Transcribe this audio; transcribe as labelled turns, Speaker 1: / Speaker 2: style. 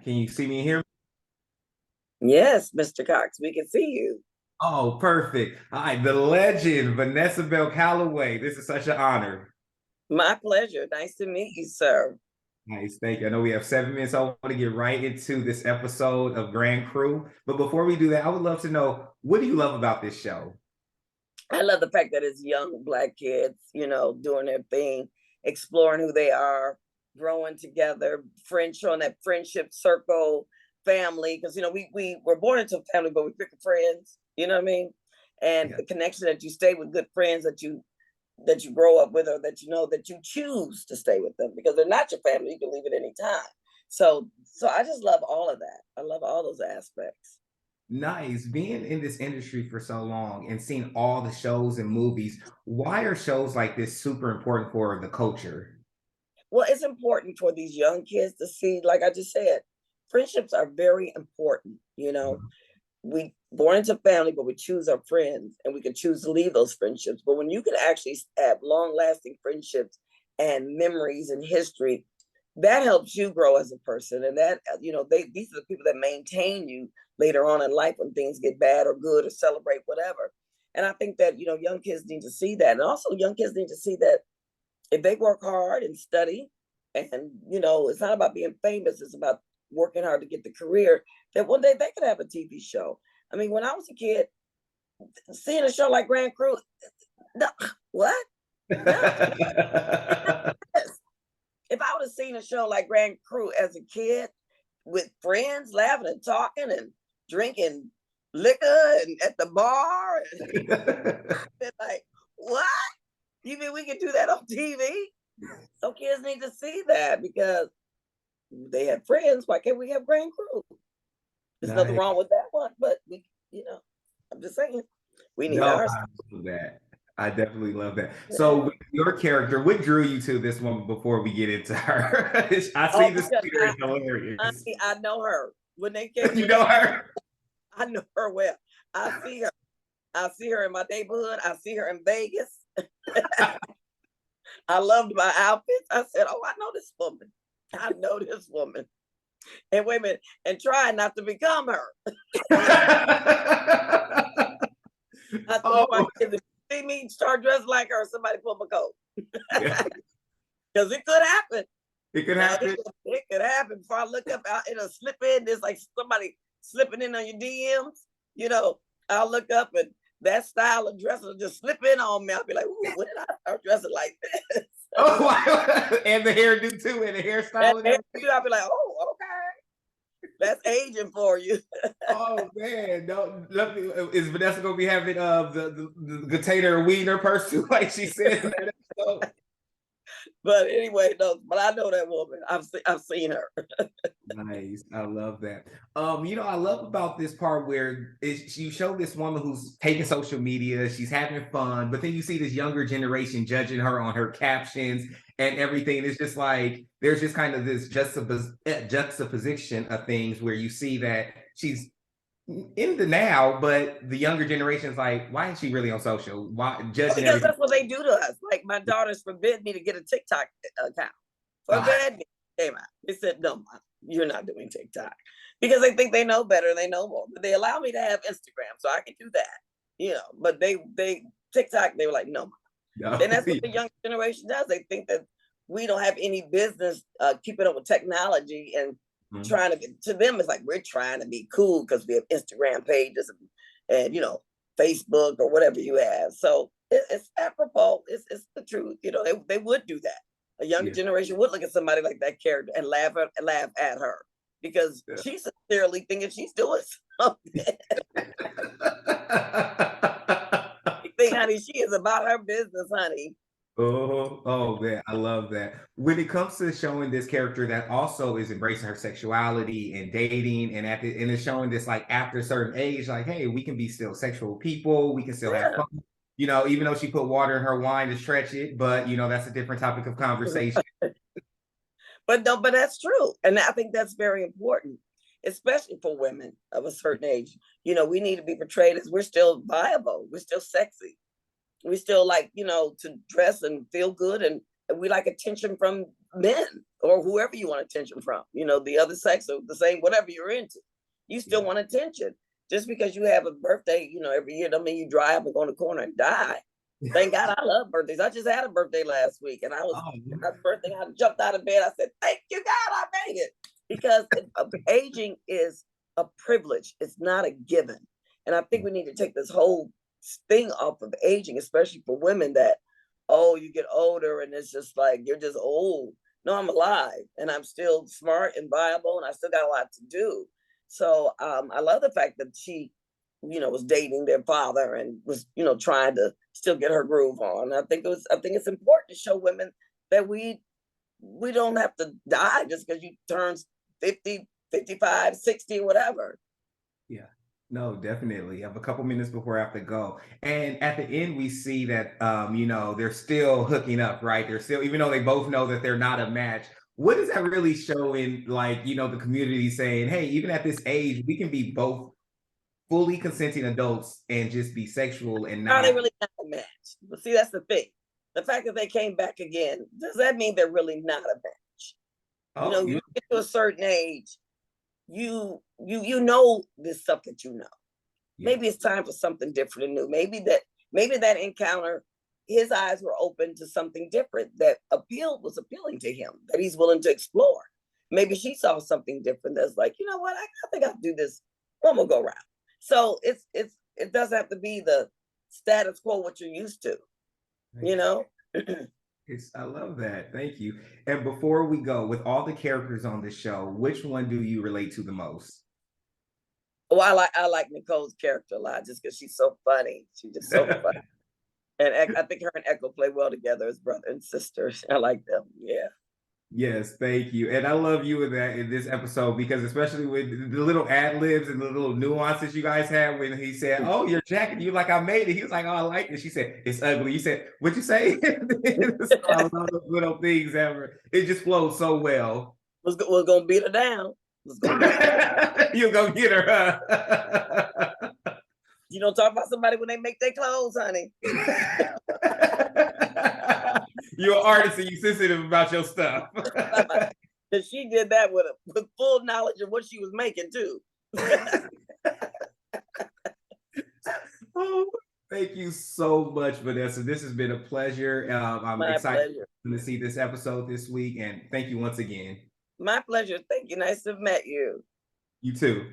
Speaker 1: Can you see me and hear me?
Speaker 2: Yes, Mr. Cox, we can see you.
Speaker 1: Oh, perfect. All right, the legend, Vanessa Bell Calloway. This is such an honor.
Speaker 2: My pleasure. Nice to meet you, sir.
Speaker 1: Nice, thank you. I know we have 7 minutes, so I want to get right into this episode of Grand Crew. But before we do that, I would love to know, what do you love about this show?
Speaker 2: I love the fact that it's young Black kids, doing their thing, exploring who they are, growing together, friends showing that friendship circle, family. Because we were born into a family, but we pick friends. You know what I mean? And
Speaker 1: Yeah.
Speaker 2: the connection that you stay with good friends that you grow up with, or that you choose to stay with them because they're not your family. You can leave at any time. So I just love all of that. I love all those aspects.
Speaker 1: Nice. Being in this industry for so long and seeing all the shows and movies, why are shows like this super important for the culture?
Speaker 2: Well, it's important for these young kids to see, like I just said, friendships are very important. We born into family, but we choose our friends, and we can choose to leave those friendships. But when you can actually have long lasting friendships and memories and history, that helps you grow as a person. And that, these are the people that maintain you later on in life when things get bad or good or celebrate whatever. And I think that, young kids need to see that. And also young kids need to see that if they work hard and study, and it's not about being famous, it's about working hard to get the career, that one day they could have a TV show. I mean, when I was a kid, seeing a show like Grand Crew, no, what? No. If I would have seen a show like Grand Crew as a kid with friends laughing and talking and drinking liquor and at the bar, and like, what? You mean we can do that on TV? So kids need to see that because they have friends. Why can't we have Grand Crew? There's nothing
Speaker 1: Nice.
Speaker 2: wrong with that one, but I'm just saying we need
Speaker 1: No,
Speaker 2: ours.
Speaker 1: I love that. I definitely love that. So, with your character, what drew you to this woman before we get into her? I see
Speaker 2: Oh,
Speaker 1: this
Speaker 2: because
Speaker 1: theater is hilarious.
Speaker 2: I know her. When they came,
Speaker 1: You
Speaker 2: when they
Speaker 1: know her?
Speaker 2: I know her well. I see her. I see her in my neighborhood. I see her in Vegas. I loved my outfits. I said, "Oh, I know this woman. I know this woman." And wait a minute, and try not to become her. I told my
Speaker 1: Oh,
Speaker 2: kids, if you see me start dressing like her, somebody pull my coat.
Speaker 1: yeah.
Speaker 2: Because it could happen.
Speaker 1: It could
Speaker 2: Now,
Speaker 1: happen.
Speaker 2: it could happen. Before I look up, it'll slip in. There's like somebody slipping in on your DMs. I'll look up and that style of dress will just slip in on me. I'll be like, "Ooh, when did I start dressing like this?"
Speaker 1: Oh, wow. And the hairdo too, and the hairstyle and everything.
Speaker 2: I'll be like, "Oh, okay, that's aging for you."
Speaker 1: Oh man, no, is Vanessa gonna be having the container wiener purse too, like she said in that episode?
Speaker 2: But anyway, no. But I know that woman. I've seen her.
Speaker 1: Nice. I love that. I love about this part where you show this woman who's taking social media, she's having fun, but then you see this younger generation judging her on her captions and everything. It's just like there's just kind of this juxtaposition of things where you see that she's in the now, but the younger generation is like, why is she really on social? Why judging
Speaker 2: Because
Speaker 1: everything?
Speaker 2: that's what they do to us. Like my daughters forbid me to get a TikTok account.
Speaker 1: Ah,
Speaker 2: Forbid me. Came out. They said, "No, Mom, you're not doing TikTok," because they think they know better, they know more. But they allow me to have Instagram, so I can do that. But they TikTok, they were like, "No, Mom."
Speaker 1: no.
Speaker 2: And that's what the young generation does. They think that we don't have any business keeping up with technology and
Speaker 1: Mhm.
Speaker 2: trying to get to them. It's like we're trying to be cool because we have Instagram pages and Facebook or whatever you have. So it's apropos. It's the truth. They would do that. A younger
Speaker 1: Yeah.
Speaker 2: generation would look at somebody like that character and laugh at her because
Speaker 1: Yeah.
Speaker 2: she's sincerely thinking she's doing something. She think, honey, she is about her business, honey.
Speaker 1: Oh man, I love that. When it comes to showing this character that also is embracing her sexuality and dating, and it's showing this like after a certain age, like, hey, we can be still sexual people, we can still have
Speaker 2: Yeah.
Speaker 1: fun. Even though she put water in her wine to stretch it, but that's a different topic of conversation.
Speaker 2: But no, but that's true. And I think that's very important, especially for women of a certain age. We need to be portrayed as we're still viable, we're still sexy. We still like, to dress and feel good, and we like attention from men or whoever you want attention from, the other sex or the same, whatever you're into. You still want attention. Just because you have a birthday, every year, don't mean you dry up and go in the corner and die. Thank God I love birthdays. I just had a birthday last week and my birthday, I jumped out of bed. I said, thank you, God, I made it. Because aging is a privilege. It's not a given. And I think we need to take this whole thing off of aging, especially for women that, you get older and it's just like, you're just old. No, I'm alive and I'm still smart and viable and I still got a lot to do. So I love the fact that she, was dating their father and was, trying to still get her groove on. I think it's important to show women that we don't have to die just because you turn 50, 55, 60, whatever.
Speaker 1: Yeah. No, definitely. I have a couple minutes before I have to go. And at the end, we see that, they're still hooking up, right? They're still, even though they both know that they're not a match. What does that really show in, like, the community saying, hey, even at this age, we can be both fully consenting adults and just be sexual and
Speaker 2: Are
Speaker 1: not.
Speaker 2: they really not a match? But see, that's the thing. The fact that they came back again, does that mean they're really not a match? You get to a certain age, you know this stuff that you know. Yeah. Maybe it's time for something different and new. Maybe that encounter, his eyes were open to something different that was appealing to him, that he's willing to explore. Maybe she saw something different that's like, you know what, I think I'll do this one more go round. So it doesn't have to be the status quo, what you're used to,
Speaker 1: I love that. Thank you. And before we go, with all the characters on this show, which one do you relate to the most?
Speaker 2: Oh, I like Nicole's character a lot just because she's so funny. She's just so funny. And I think her and Echo play well together as brother and sister. I like them. Yeah.
Speaker 1: Yes, thank you. And I love you in this episode because especially with the little ad libs and the little nuances you guys had when he said, "Oh, your jacket," you like, "I made it." He was like, "Oh, I like it." She said, "It's ugly." You said, "What'd you say?" So I love those little things ever. It just flows so well.
Speaker 2: Was gonna beat her down.
Speaker 1: You're gonna get her, huh?
Speaker 2: You don't talk about somebody when they make their clothes, honey.
Speaker 1: You're an artist and you're sensitive about your stuff.
Speaker 2: Because she did that with full knowledge of what she was making too.
Speaker 1: Oh, thank you so much, Vanessa. This has been a pleasure. I'm excited to see this episode this week, and thank you once again.
Speaker 2: My pleasure. Thank you. Nice to have met you.
Speaker 1: You too.